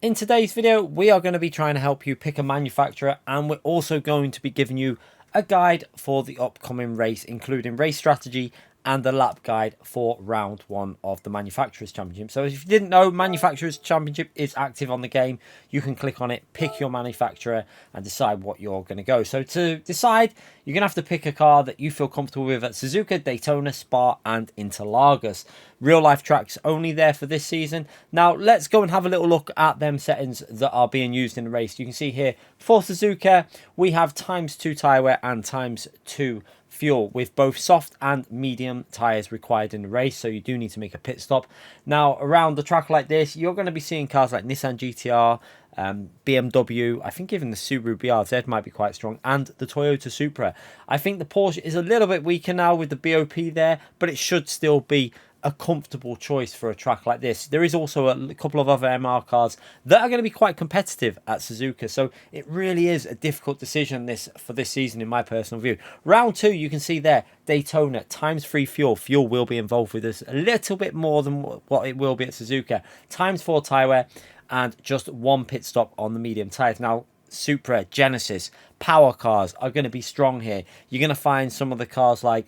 In today's video, we are going to be trying to help you pick a manufacturer, and we're also going to be giving you a guide for the upcoming race, including race strategy and the lap guide for round one of the Manufacturers Championship. So if you didn't know, Manufacturers Championship is active on the game. You can click on it, pick your manufacturer and decide what you're going to go. So to decide, you're going to have to pick a car that you feel comfortable with at Suzuka, Daytona, Spa and Interlagos. Real life tracks only there for this season. Now let's go and have a little look at them settings that are being used in the race. You can see here for Suzuka, we have ×2 tyre wear and ×2 fuel with both soft and medium tyres required in the race, so you do need to make a pit stop. Now around the track like this, you're going to be seeing cars like Nissan GTR, BMW, I think even the Subaru BRZ might be quite strong, and the Toyota Supra. I think the Porsche is a little bit weaker now with the BOP there, but it should still be a comfortable choice for a track like this. There is also a couple of other MR cars that are going to be quite competitive at Suzuka, so it really is a difficult decision for this season in my personal view. Round two, you can see there, Daytona, ×3 fuel. Fuel will be involved with us a little bit more than what it will be at Suzuka. ×4 tyre wear and just one pit stop on the medium tyres. Now, Supra, Genesis, power cars are going to be strong here. You're going to find some of the cars like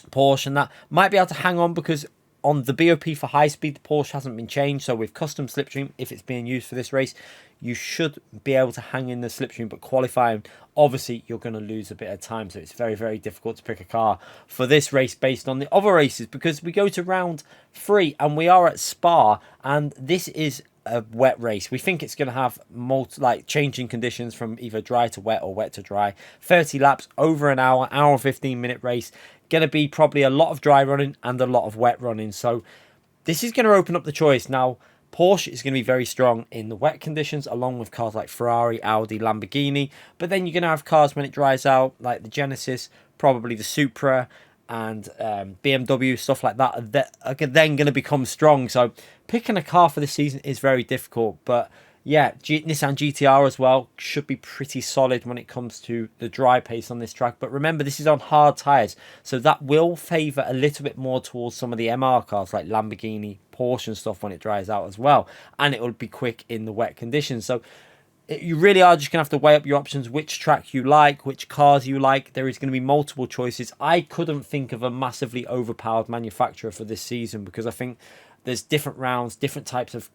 Porsche and that might be able to hang on, because on the BOP for high speed, the Porsche hasn't been changed. So with custom slipstream, if it's being used for this race, you should be able to hang in the slipstream. But qualifying, obviously, you're going to lose a bit of time. So it's very, very difficult to pick a car for this race based on the other races, because we go to round 3 and we are at Spa, and this is a wet race. We think it's going to have changing conditions from either dry to wet or wet to dry. 30 laps, over an hour and 15-minute race. Going to be probably a lot of dry running and a lot of wet running. So this is going to open up the choice. Now, Porsche is going to be very strong in the wet conditions, along with cars like Ferrari, Audi, Lamborghini. But then you're going to have cars when it dries out, like the Genesis, probably the Supra, and BMW, stuff like that are then going to become strong. So picking a car for this season is very difficult. But yeah, Nissan GTR as well should be pretty solid when it comes to the dry pace on this track. But remember, this is on hard tyres, so that will favour a little bit more towards some of the MR cars like Lamborghini, Porsche and stuff when it dries out as well. And it will be quick in the wet conditions. So you really are just going to have to weigh up your options, which track you like, which cars you like. There is going to be multiple choices. I couldn't think of a massively overpowered manufacturer for this season, because I think there's different rounds, different types of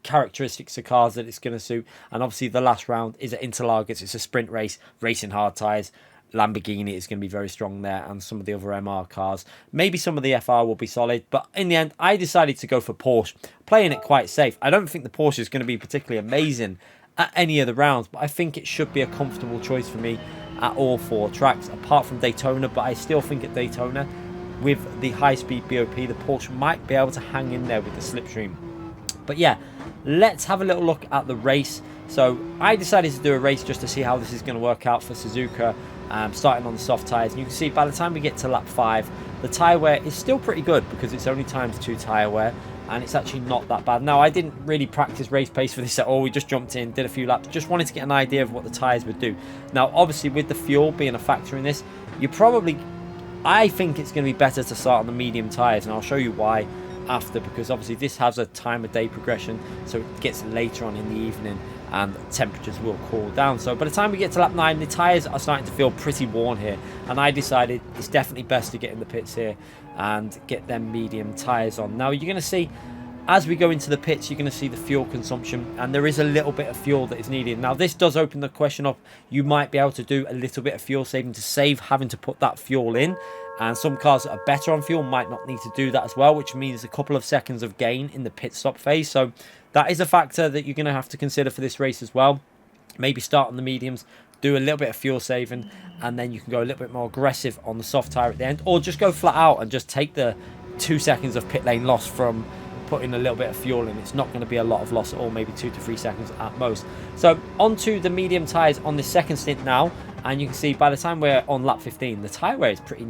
characteristics of cars that it's going to suit. And obviously the last round is at Interlagos. It's a sprint race, racing hard tyres. Lamborghini is going to be very strong there, and some of the other MR cars. Maybe some of the FR will be solid, but in the end I decided to go for Porsche, playing it quite safe. I don't think the Porsche is going to be particularly amazing at any of the rounds, but I think it should be a comfortable choice for me at all 4 tracks, apart from Daytona. But I still think at Daytona, with the high-speed BOP, the Porsche might be able to hang in there with the slipstream. But yeah, let's have a little look at the race. So I decided to do a race just to see how this is going to work out for Suzuka, starting on the soft tyres. And you can see by the time we get to lap 5, the tyre wear is still pretty good, because it's only ×2 tyre wear, and it's actually not that bad. Now, I didn't really practice race pace for this at all. We just jumped in, did a few laps, just wanted to get an idea of what the tyres would do. Now, obviously, with the fuel being a factor in this, I think it's going to be better to start on the medium tyres, and I'll show you why after, because obviously this has a time of day progression, so it gets later on in the evening and temperatures will cool down. So by the time we get to lap 9, the tyres are starting to feel pretty worn here, and I decided it's definitely best to get in the pits here and get them medium tyres on. Now you're going to see, as we go into the pits, you're going to see the fuel consumption, and there is a little bit of fuel that is needed. Now this does open the question up. You might be able to do a little bit of fuel saving to save having to put that fuel in, and some cars that are better on fuel might not need to do that as well, which means a couple of seconds of gain in the pit stop phase. So that is a factor that you're going to have to consider for this race as well. Maybe start on the mediums, do a little bit of fuel saving, and then you can go a little bit more aggressive on the soft tyre at the end, or just go flat out and just take the 2 seconds of pit lane loss from putting a little bit of fuel in. It's not going to be a lot of loss at all, maybe 2 to 3 seconds at most. So onto the medium tyres on this second stint now, and you can see by the time we're on lap 15, the tyre wear is pretty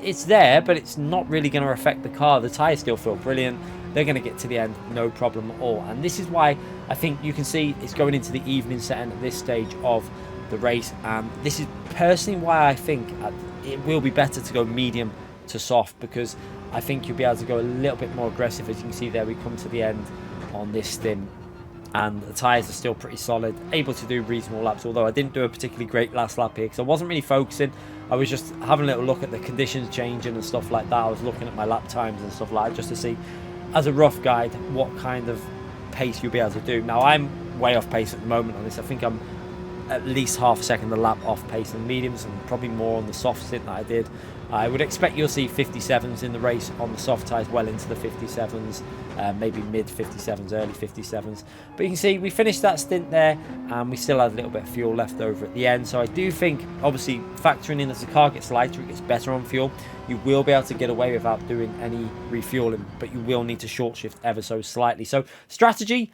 it's there, but it's not really going to affect the car. The tyres still feel brilliant. They're going to get to the end, no problem at all. And this is why I think you can see it's going into the evening setting at this stage of the race, and this is personally why I think it will be better to go medium to soft, because I think you'll be able to go a little bit more aggressive. As you can see there, we come to the end on this stint and the tyres are still pretty solid, able to do reasonable laps, although I didn't do a particularly great last lap here because I wasn't really focusing. I was just having a little look at the conditions changing and stuff like that. I was looking at my lap times and stuff like that just to see, as a rough guide, what kind of pace you'll be able to do. Now, I'm way off pace at the moment on this. I think I'm at least half a second a lap off pace on the mediums and probably more on the soft stint that I did. I would expect you'll see 57s in the race on the soft tyres, well into the 57s, maybe mid 57s, early 57s. But you can see we finished that stint there and we still had a little bit of fuel left over at the end. So I do think, obviously, factoring in as the car gets lighter, it gets better on fuel, you will be able to get away without doing any refueling, but you will need to short shift ever so slightly. So strategy,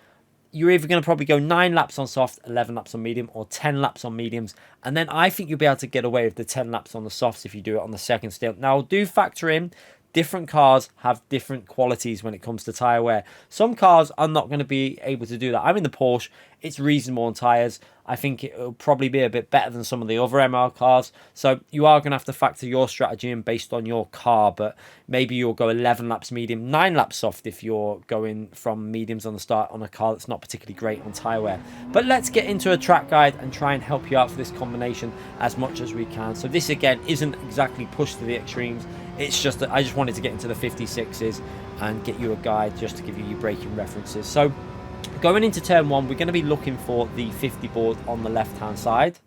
you're either going to probably go 9 laps on soft, 11 laps on medium, or 10 laps on mediums. And then I think you'll be able to get away with the 10 laps on the softs if you do it on the second stint. Now, do factor in, different cars have different qualities when it comes to tyre wear. Some cars are not going to be able to do that. I'm in the Porsche. It's reasonable on tyres. I think it'll probably be a bit better than some of the other MR cars. So you are going to have to factor your strategy in based on your car. But maybe you'll go 11 laps medium, 9 laps soft if you're going from mediums on the start on a car that's not particularly great on tyre wear. But let's get into a track guide and try and help you out for this combination as much as we can. So this, again, isn't exactly pushed to the extremes. It's just that I just wanted to get into the 56s and get you a guide just to give you your braking references. So going into turn 1, we're going to be looking for the 50 board on the left hand side,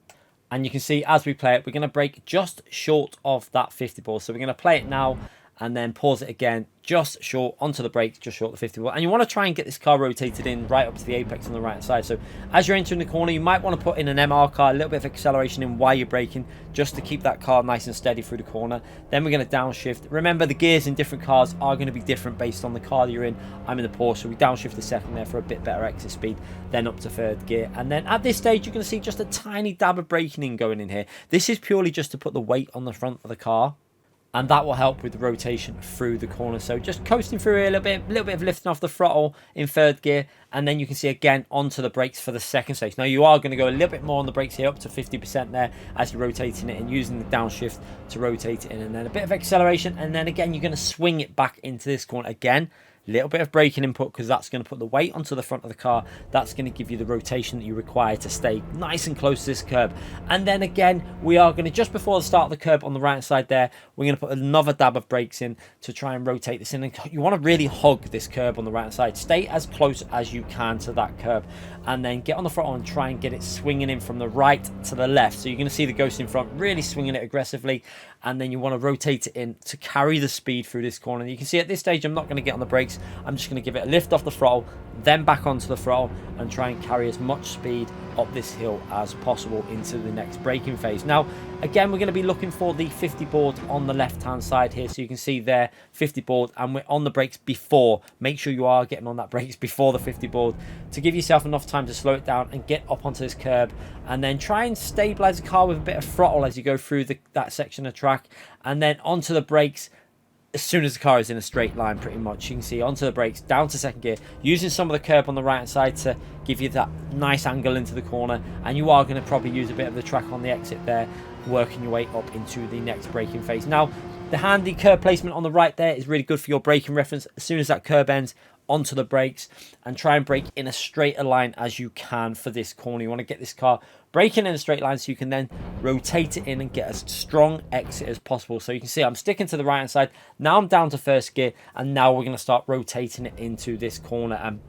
and you can see as we play it, we're going to brake just short of that 50 board. So we're going to play it now and then pause it again, just short onto the brakes, just short of the 50 board. And you want to try and get this car rotated in right up to the apex on the right hand side. So as you're entering the corner, you might want to put in an MR car, a little bit of acceleration in while you're braking, just to keep that car nice and steady through the corner. Then we're going to downshift. Remember, the gears in different cars are going to be different based on the car you're in. I'm in the Porsche, so we downshift the second there for a bit better exit speed, then up to third gear. And then at this stage, you're going to see just a tiny dab of braking in going in here. This is purely just to put the weight on the front of the car, and that will help with the rotation through the corner. So just coasting through here a little bit of lifting off the throttle in third gear, and then you can see again onto the brakes for the second stage. Now you are going to go a little bit more on the brakes here, up to 50% there as you're rotating it and using the downshift to rotate it in, and then a bit of acceleration, and then again you're going to swing it back into this corner again. Little bit of braking input because that's going to put the weight onto the front of the car. That's going to give you the rotation that you require to stay nice and close to this curb. And then again, we are going to, just before the start of the curb on the right side there, we're going to put another dab of brakes in to try and rotate this in. And you want to really hug this curb on the right side. Stay as close as you can to that curb, and then get on the throttle and try and get it swinging in from the right to the left. So you're going to see the Ghost in front really swinging it aggressively, and then you want to rotate it in to carry the speed through this corner. And you can see at this stage I'm not going to get on the brakes. I'm just going to give it a lift off the throttle, then back onto the throttle, and try and carry as much speed up this hill as possible into the next braking phase. Now again, we're going to be looking for the 50 board on the left hand side here. So you can see there 50 board, and we're on the brakes before. Make sure you are getting on that brakes before the 50 board to give yourself enough time to slow it down and get up onto this curb, and then try and stabilize the car with a bit of throttle as you go through that section of track, and then onto the brakes as soon as the car is in a straight line. Pretty much you can see onto the brakes, down to second gear, using some of the curb on the right hand side to give you that nice angle into the corner, and you are going to probably use a bit of the track on the exit there, working your way up into the next braking phase. Now the handy curb placement on the right there is really good for your braking reference. As soon as that curb ends, onto the brakes, and try and brake in as straight a line as you can for this corner. You want to get this car braking in a straight line so you can then rotate it in and get as strong exit as possible. So you can see I'm sticking to the right hand side. Now I'm down to first gear, and now we're going to start rotating it into this corner. And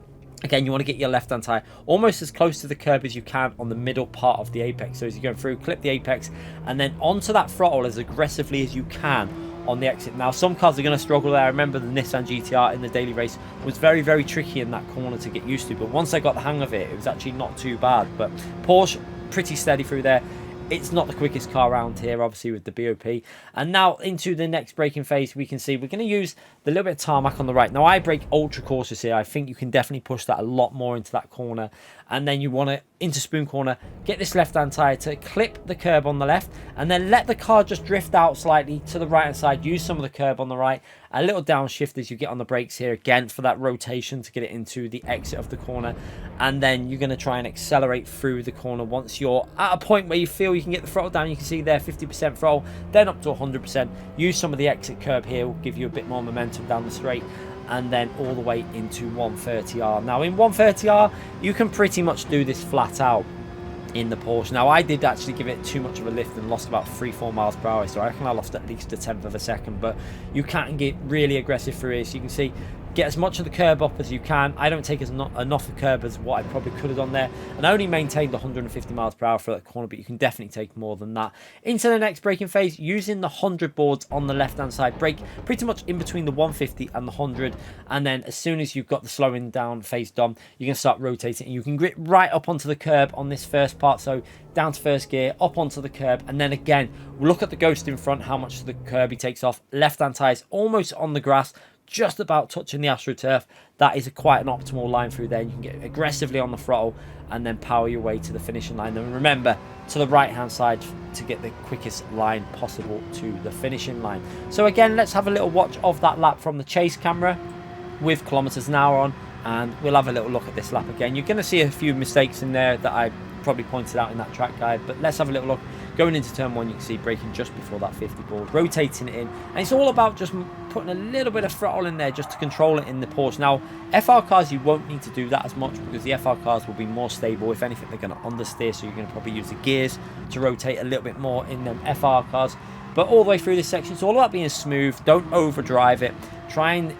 again, you want to get your left hand tyre almost as close to the curb as you can on the middle part of the apex. So as you're going through, clip the apex and then onto that throttle as aggressively as you can on the exit. Now some cars are going to struggle there. I remember the Nissan GTR in the daily race was very, very tricky in that corner to get used to, but once I got the hang of it, it was actually not too bad. But Porsche pretty steady through there. It's not the quickest car around here, obviously, with the BOP. And now into the next braking phase, we can see we're going to use the little bit of tarmac on the right. Now I brake ultra cautious here. I think you can definitely push that a lot more into that corner. And then you want to, into spoon corner, get this left-hand tyre to clip the curb on the left, and then let the car just drift out slightly to the right-hand side. Use some of the curb on the right. A little downshift as you get on the brakes here, again, for that rotation to get it into the exit of the corner. And then you're going to try and accelerate through the corner. Once you're at a point where you feel you can get the throttle down, you can see there 50% throttle, then up to 100%. Use some of the exit curb here, will give you a bit more momentum down the straight. and then all the way into 130R. Now in 130R, you can pretty much do this flat out in the Porsche. Now I did actually give it too much of a lift and lost about 3-4 miles per hour, so I reckon I lost at least a tenth of a second, but you can get really aggressive through here. So you can see, get as much of the curb up as you can. I don't take enough of the curb as what I probably could have done there, and I only maintained 150 miles per hour for that corner, but you can definitely take more than that. Into the next braking phase, using the 100 boards on the left hand side, brake pretty much in between the 150 and the 100, and then as soon as you've got the slowing down phase done, you can start rotating, and you can grip right up onto the curb on this first part. So down to first gear, up onto the curb, and then again, look at the Ghost in front, how much of the curb he takes off. Left hand tires almost on the grass, just about touching the AstroTurf. That is quite an optimal line through there. You can get aggressively on the throttle and then power your way to the finishing line. And remember, to the right hand side to get the quickest line possible to the finishing line. So again, let's have a little watch of that lap from the chase camera with kilometers an hour on, and we'll have a little look at this lap again. You're going to see a few mistakes in there that I probably pointed out in that track guide, but let's have a little look. Going into turn 1, you can see braking just before that 50 board, rotating it in, and it's all about just putting a little bit of throttle in there just to control it in the Porsche. Now, FR cars, you won't need to do that as much because the FR cars will be more stable. If anything, they're going to understeer, so you're going to probably use the gears to rotate a little bit more in them FR cars. But all the way through this section, it's all about being smooth. Don't overdrive it. Try and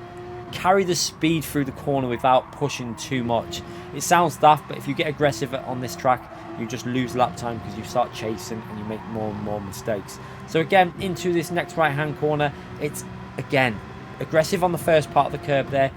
carry the speed through the corner without pushing too much. It sounds daft, but if you get aggressive on this track, you just lose lap time because you start chasing and you make more and more mistakes. So again, into this next right hand corner, it's again aggressive on the first part of the curb there,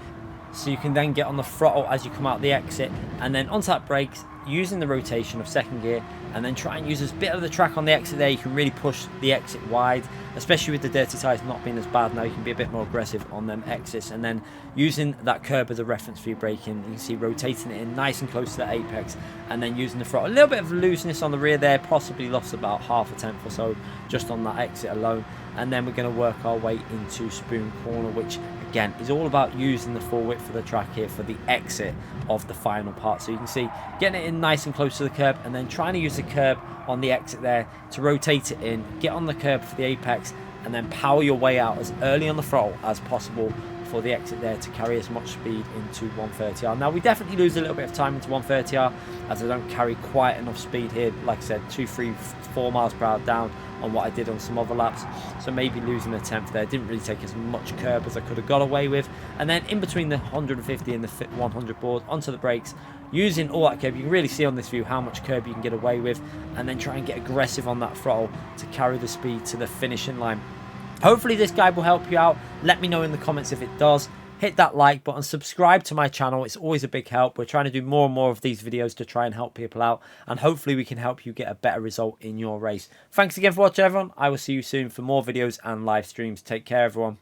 so you can then get on the throttle as you come out the exit, and then onto that brakes, using the rotation of second gear, and then try and use a bit of the track on the exit there. You can really push the exit wide, especially with the dirty tyres not being as bad now. You can be a bit more aggressive on them exits, and then using that curb as a reference for your braking. You can see rotating it in nice and close to the apex, and then using the throttle. A little bit of looseness on the rear there, possibly lost about half a tenth or so just on that exit alone. And then we're going to work our way into Spoon Corner, which again is all about using the full width of the track here for the exit of the final part. So you can see getting it in nice and close to the curb, and then trying to use the curb on the exit there to rotate it in, get on the curb for the apex, and then power your way out as early on the throttle as possible for the exit there to carry as much speed into 130R. Now we definitely lose a little bit of time into 130R as I don't carry quite enough speed here. Like I said, 2, 3, 4 miles per hour down on what I did on some other laps, so maybe losing a tenth there. Didn't really take as much curb as I could have got away with. And then in between the 150 and the 100 board, onto the brakes, using all that curb. You can really see on this view how much curb you can get away with, and then try and get aggressive on that throttle to carry the speed to the finishing line. Hopefully this guide will help you out. Let me know in the comments if it does. Hit that like button, subscribe to my channel. It's always a big help. We're trying to do more and more of these videos to try and help people out, and hopefully we can help you get a better result in your race. Thanks again for watching, everyone. I will see you soon for more videos and live streams. Take care, everyone.